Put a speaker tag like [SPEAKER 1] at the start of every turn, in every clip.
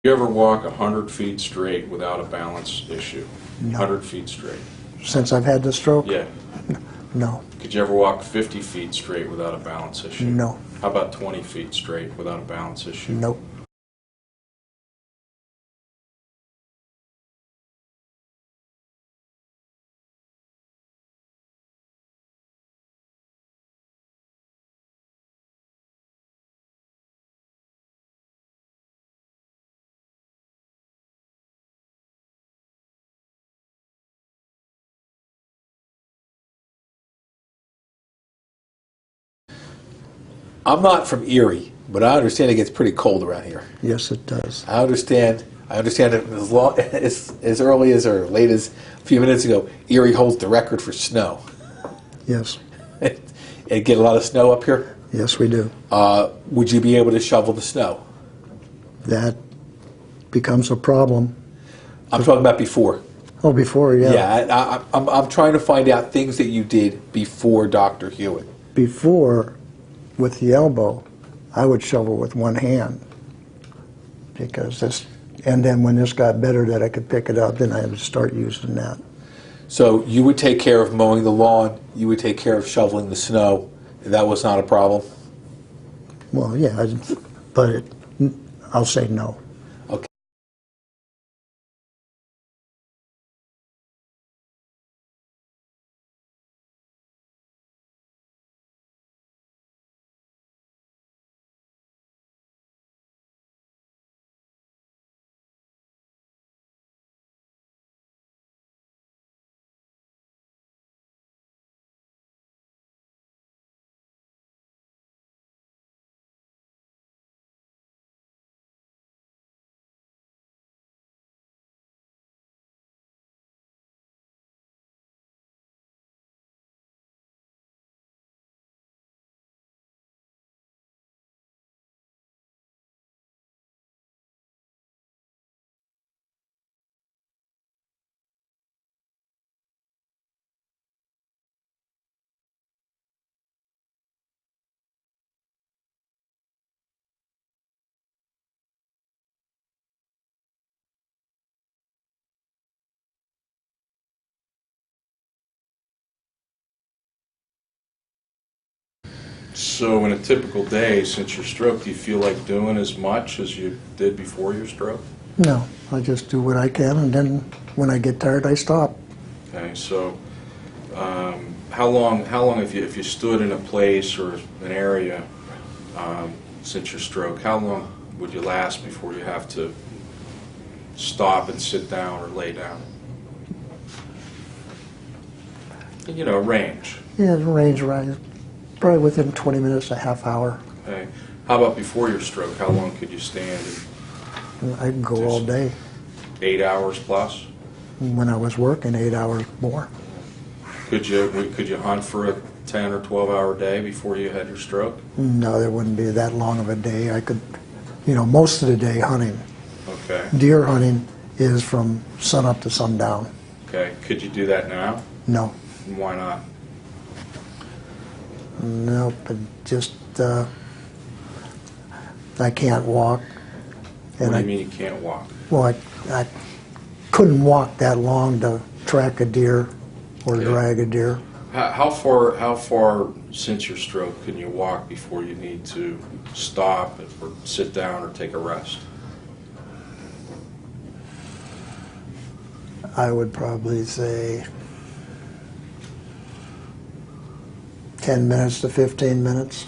[SPEAKER 1] You ever walk 100 feet straight without a balance issue?
[SPEAKER 2] No.
[SPEAKER 1] 100 feet straight?
[SPEAKER 2] Since I've had the stroke?
[SPEAKER 1] Yeah.
[SPEAKER 2] No.
[SPEAKER 1] Could you ever walk 50 feet straight without a balance issue?
[SPEAKER 2] No.
[SPEAKER 1] How about 20 feet straight without a balance issue?
[SPEAKER 2] Nope.
[SPEAKER 3] I'm not from Erie, but I understand it gets pretty cold around here.
[SPEAKER 2] Yes, it does.
[SPEAKER 3] I understand that as early as or late as a few minutes ago, Erie holds the record for snow.
[SPEAKER 2] Yes.
[SPEAKER 3] And get a lot of snow up here.
[SPEAKER 2] Yes, we do.
[SPEAKER 3] Would you be able to shovel the snow?
[SPEAKER 2] That becomes a problem.
[SPEAKER 3] I'm talking about before.
[SPEAKER 2] Oh, before, yeah.
[SPEAKER 3] Yeah, I'm trying to find out things that you did before Dr. Hewitt.
[SPEAKER 2] Before, with the elbow, I would shovel with one hand. Because this, and then when this got better that I could pick it up, then I had to start using that.
[SPEAKER 3] So you would take care of mowing the lawn, you would take care of shoveling the snow, and that was not a problem?
[SPEAKER 2] Well, yeah, but I'll say no.
[SPEAKER 3] Okay.
[SPEAKER 1] So in a typical day since your stroke, do you feel like doing as much as you did before your stroke?
[SPEAKER 2] No, I just do what I can, and then when I get tired, I stop.
[SPEAKER 1] Okay, so how long if you stood in a place or an area since your stroke, how long would you last before you have to stop and sit down or lay down? You know, range.
[SPEAKER 2] Yeah, range right, probably within 20 minutes, a half hour.
[SPEAKER 1] Okay. How about before your stroke? How long could you stand?
[SPEAKER 2] I can go all day.
[SPEAKER 1] 8 hours plus?
[SPEAKER 2] When I was working, 8 hours more.
[SPEAKER 1] Could you hunt for a 10 or 12 hour day before you had your stroke?
[SPEAKER 2] No, there wouldn't be that long of a day. I could, most of the day hunting.
[SPEAKER 1] Okay.
[SPEAKER 2] Deer hunting is from sunup to sundown.
[SPEAKER 1] Okay. Could you do that now?
[SPEAKER 2] No.
[SPEAKER 1] And why not?
[SPEAKER 2] Nope, but just, I can't walk.
[SPEAKER 1] What do you mean you can't walk?
[SPEAKER 2] Well, I couldn't walk that long to track a deer or
[SPEAKER 1] Okay.
[SPEAKER 2] drag a deer.
[SPEAKER 1] How far since your stroke can you walk before you need to stop or sit down or take a rest?
[SPEAKER 2] I would probably say 10 minutes to 15 minutes.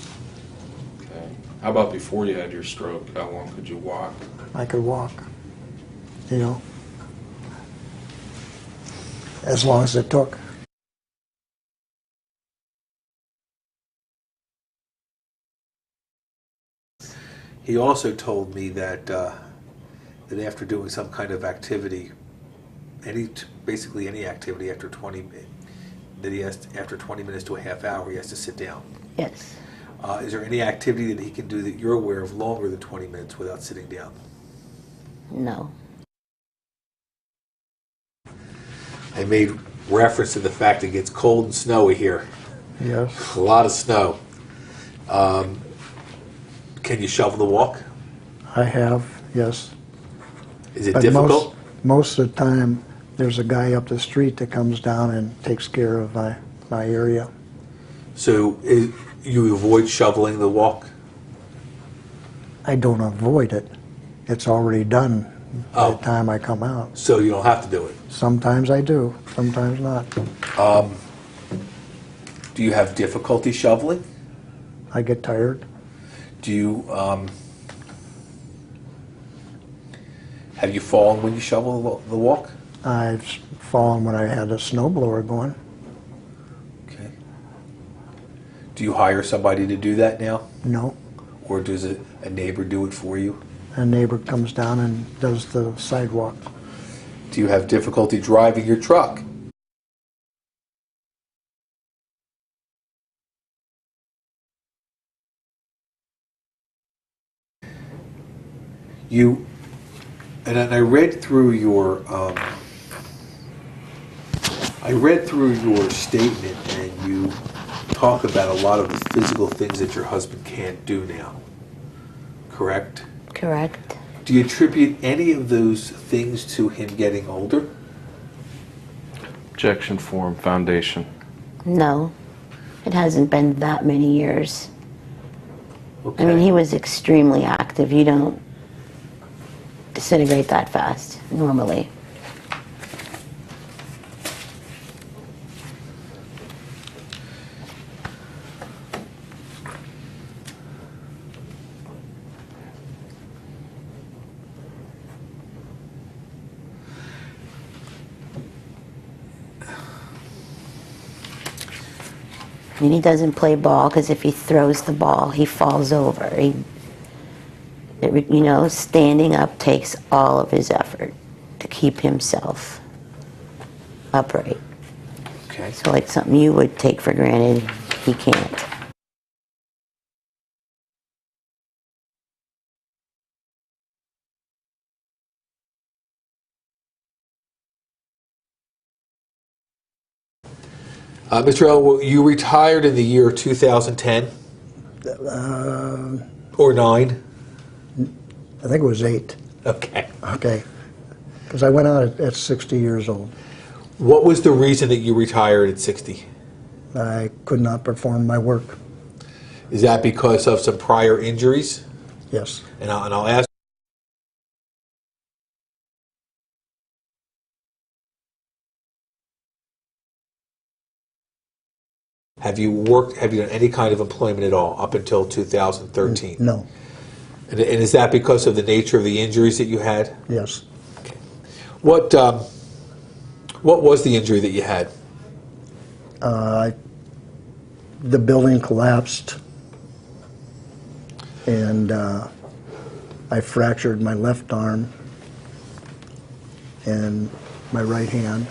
[SPEAKER 1] Okay. How about before you had your stroke? How long could you walk?
[SPEAKER 2] I could walk, as long as it took.
[SPEAKER 3] He also told me that that after doing some kind of activity, basically any activity after 20 after 20 minutes to a half hour, he has to sit down.
[SPEAKER 4] Yes.
[SPEAKER 3] Is there any activity that he can do that you're aware of longer than 20 minutes without sitting down?
[SPEAKER 4] No.
[SPEAKER 3] I made reference to the fact it gets cold and snowy here.
[SPEAKER 2] Yes.
[SPEAKER 3] A lot of snow. Can you shovel the walk?
[SPEAKER 2] I have, yes.
[SPEAKER 3] Is it
[SPEAKER 2] But
[SPEAKER 3] difficult?
[SPEAKER 2] most of the time, there's a guy up the street that comes down and takes care of my area.
[SPEAKER 3] So you avoid shoveling the walk?
[SPEAKER 2] I don't avoid it. It's already done by
[SPEAKER 3] Oh.
[SPEAKER 2] the time I come out.
[SPEAKER 3] So you don't have to do it.
[SPEAKER 2] Sometimes I do, sometimes not.
[SPEAKER 3] Do you have difficulty shoveling?
[SPEAKER 2] I get tired.
[SPEAKER 3] Do you have you fallen when you shovel the walk?
[SPEAKER 2] I've fallen when I had a snowblower going.
[SPEAKER 3] Okay. Do you hire somebody to do that now,
[SPEAKER 2] No.
[SPEAKER 3] or does a neighbor do it for you?
[SPEAKER 2] A neighbor comes down and does the sidewalk.
[SPEAKER 3] Do you have difficulty driving your truck? You, and I read through your, statement, and you talk about a lot of the physical things that your husband can't do now. Correct?
[SPEAKER 4] Correct.
[SPEAKER 3] Do you attribute any of those things to him getting older?
[SPEAKER 1] Objection form, foundation.
[SPEAKER 4] No. It hasn't been that many years.
[SPEAKER 3] Okay.
[SPEAKER 4] I mean, he was extremely active. You don't disintegrate that fast, normally. I mean, he doesn't play ball because if he throws the ball, he falls over. Standing up takes all of his effort to keep himself upright.
[SPEAKER 3] Okay.
[SPEAKER 4] So like something you would take for granted, he can't.
[SPEAKER 3] Mr. Elwell, you retired in the year 2010 or 9?
[SPEAKER 2] I think it was 8.
[SPEAKER 3] Okay.
[SPEAKER 2] Okay. Because I went out at 60 years old.
[SPEAKER 3] What was the reason that you retired at 60?
[SPEAKER 2] I could not perform my work.
[SPEAKER 3] Is that because of some prior injuries?
[SPEAKER 2] Yes.
[SPEAKER 3] And I'll ask. Have you done any kind of employment at all up until 2013?
[SPEAKER 2] No.
[SPEAKER 3] And is that because of the nature of the injuries that you had?
[SPEAKER 2] Yes.
[SPEAKER 3] Okay. What was the injury that you had?
[SPEAKER 2] The building collapsed, and I fractured my left arm and my right hand.